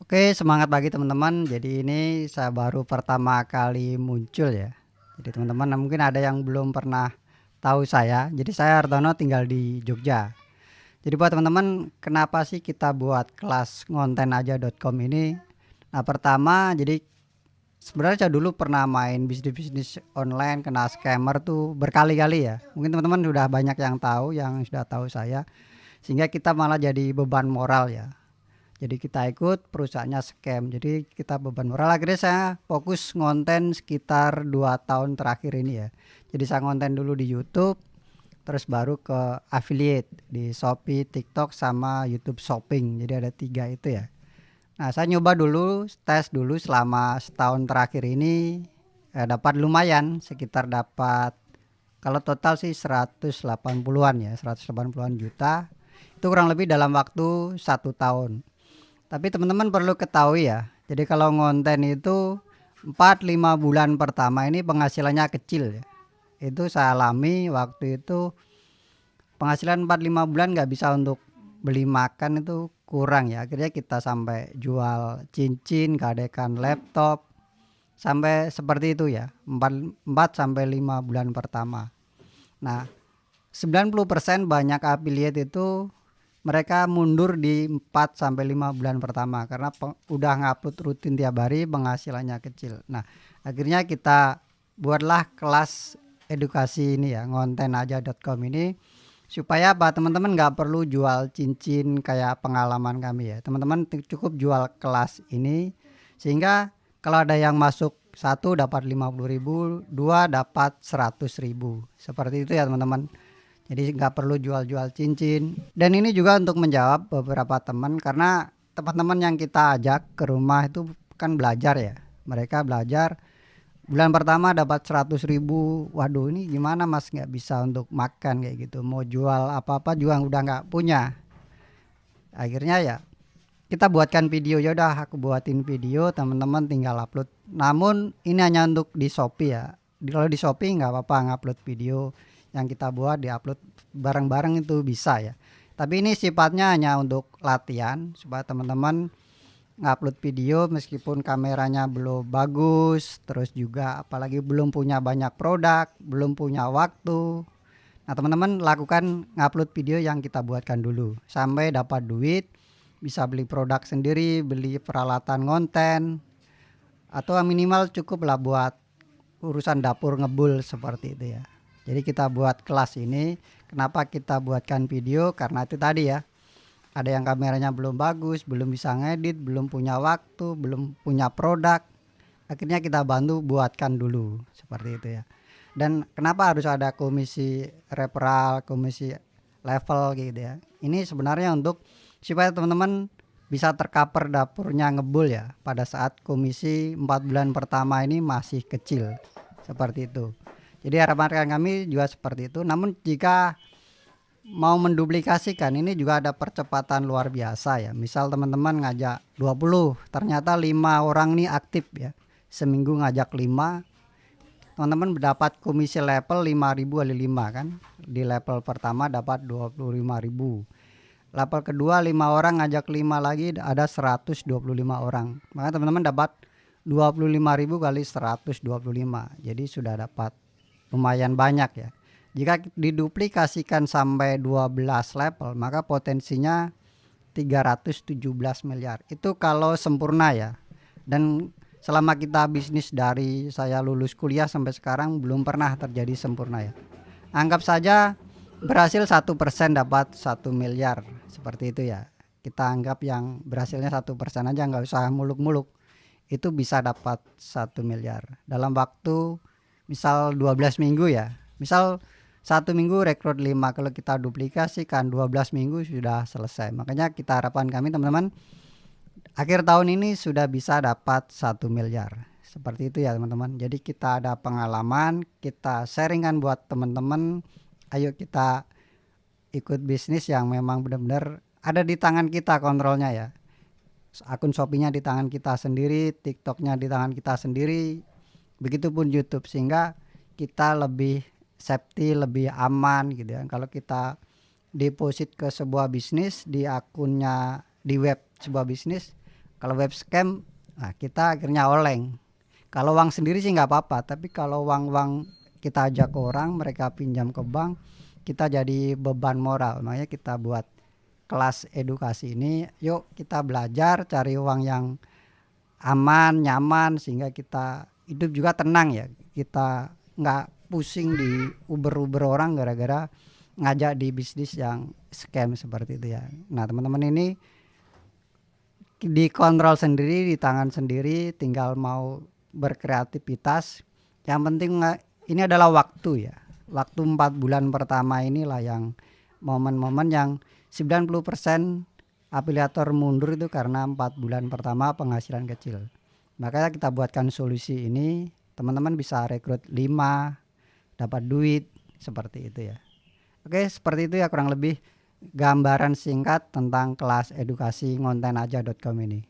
Oke, semangat pagi teman-teman. Jadi ini saya baru pertama kali muncul ya. Jadi teman-teman mungkin ada yang belum pernah tahu saya. Jadi saya Hartono tinggal di Jogja. Jadi buat teman-teman, kenapa sih kita buat kelas ngontenaja.com ini? Nah, pertama jadi sebenarnya saya dulu pernah main bisnis-bisnis online kena scammer tuh berkali-kali ya. Mungkin teman-teman sudah banyak yang tahu, yang sudah tahu saya, sehingga kita malah jadi beban moral ya. Jadi kita ikut perusahaannya scam. Jadi kita beban moral. Akhirnya saya fokus ngonten sekitar 2 tahun terakhir ini ya. Jadi saya ngonten dulu di YouTube, terus baru ke affiliate di Shopee, TikTok sama YouTube Shopping. Jadi ada 3 itu ya. Nah, saya nyoba dulu, tes dulu selama setahun terakhir ini dapat lumayan, sekitar dapat kalau total sih 180-an ya, 180-an juta. Itu kurang lebih dalam waktu 1 tahun. Tapi teman-teman perlu ketahui ya. Jadi kalau ngonten itu 4-5 bulan pertama ini penghasilannya kecil ya. Itu saya alami waktu itu, penghasilan 4-5 bulan nggak bisa untuk beli makan itu kurang ya. Akhirnya kita sampai jual cincin, gadekan laptop, sampai seperti itu ya. 4-5 bulan pertama. Nah, 90% banyak affiliate itu mereka mundur di 4-5 bulan pertama karena udah ngupload rutin tiap hari, penghasilannya kecil. Nah, akhirnya kita buatlah kelas edukasi ini ya, ngontenaja.com ini, supaya apa, teman-teman nggak perlu jual cincin kayak pengalaman kami ya. Teman-teman cukup jual kelas ini, sehingga kalau ada yang masuk 1 dapat 50.000, 2 dapat 100.000, seperti itu ya teman-teman. Jadi nggak perlu jual-jual cincin. Dan ini juga untuk menjawab beberapa teman, karena teman-teman yang kita ajak ke rumah itu kan belajar ya. Mereka belajar, bulan pertama dapat 100.000. Waduh, ini gimana mas, nggak bisa untuk makan kayak gitu. Mau jual apa-apa juga udah nggak punya. Akhirnya ya kita buatkan video, ya udah aku buatin video, teman-teman tinggal upload. Namun ini hanya untuk di Shopee ya. Kalau di Shopee nggak apa-apa ngupload video yang kita buat, diupload bareng-bareng itu bisa ya. Tapi ini sifatnya hanya untuk latihan supaya teman-teman ngupload video meskipun kameranya belum bagus, terus juga apalagi belum punya banyak produk, belum punya waktu. Nah, teman-teman lakukan ngupload video yang kita buatkan dulu sampai dapat duit, bisa beli produk sendiri, beli peralatan ngonten, atau minimal cukup lah buat urusan dapur ngebul seperti itu ya. Jadi kita buat kelas ini, kenapa kita buatkan video? Karena itu tadi ya, ada yang kameranya belum bagus, belum bisa ngedit, belum punya waktu, belum punya produk. Akhirnya kita bantu buatkan dulu, seperti itu ya. Dan kenapa harus ada komisi referral, komisi level gitu ya. Ini sebenarnya untuk supaya teman-teman bisa tercover dapurnya ngebul ya, pada saat komisi 4 bulan pertama ini masih kecil, seperti itu. Jadi harapan kami juga seperti itu. Namun jika mau menduplikasikan, ini juga ada percepatan luar biasa ya. Misal teman-teman ngajak 20, ternyata 5 orang nih aktif ya. Seminggu ngajak 5, teman-teman mendapat komisi level 5.000 kali 5 kan. Di level pertama dapat 25.000. Level kedua 5 orang ngajak 5 lagi, ada 125 orang. Maka teman-teman dapat 25.000 kali 125. Jadi sudah dapat lumayan banyak ya. Jika diduplikasikan sampai 12 level, maka potensinya 317 miliar. Itu kalau sempurna ya. Dan selama kita bisnis dari saya lulus kuliah sampai sekarang belum pernah terjadi sempurna ya. Anggap saja berhasil 1% dapat 1 miliar, seperti itu ya. Kita anggap yang berhasilnya 1% aja, nggak usah muluk-muluk. Itu bisa dapat 1 miliar dalam waktu misal 12 minggu ya. Misal 1 minggu rekrut 5, kalau kita duplikasikan 12 minggu sudah selesai. Makanya kita harapan kami teman-teman, akhir tahun ini sudah bisa dapat 1 miliar. Seperti itu ya teman-teman. Jadi kita ada pengalaman, kita sharingkan buat teman-teman. Ayo kita ikut bisnis yang memang benar-benar ada di tangan kita kontrolnya ya. Akun Shopee-nya di tangan kita sendiri, TikTok-nya di tangan kita sendiri, begitupun YouTube, sehingga kita lebih safety, lebih aman gitu ya. Kalau kita deposit ke sebuah bisnis di akunnya, di web sebuah bisnis, Kalau web scam, nah kita akhirnya oleng. Kalau uang sendiri sih nggak apa-apa, tapi kalau uang-uang kita ajak ke orang, mereka pinjam ke bank, kita jadi beban moral. Makanya kita buat kelas edukasi ini, yuk kita belajar cari uang yang aman, nyaman, sehingga kita hidup juga tenang ya. Kita nggak pusing di uber-uber orang gara-gara ngajak di bisnis yang scam seperti itu ya. Nah teman-teman ini dikontrol sendiri, di tangan sendiri, tinggal mau berkreativitas. Yang penting ini adalah waktu ya. Waktu 4 bulan pertama inilah yang momen-momen yang 90% afiliator mundur itu karena 4 bulan pertama penghasilan kecil. Makanya kita buatkan solusi ini, teman-teman bisa rekrut 5, dapat duit seperti itu ya. Oke, seperti itu ya kurang lebih gambaran singkat tentang kelas edukasi ngontenaja.com ini.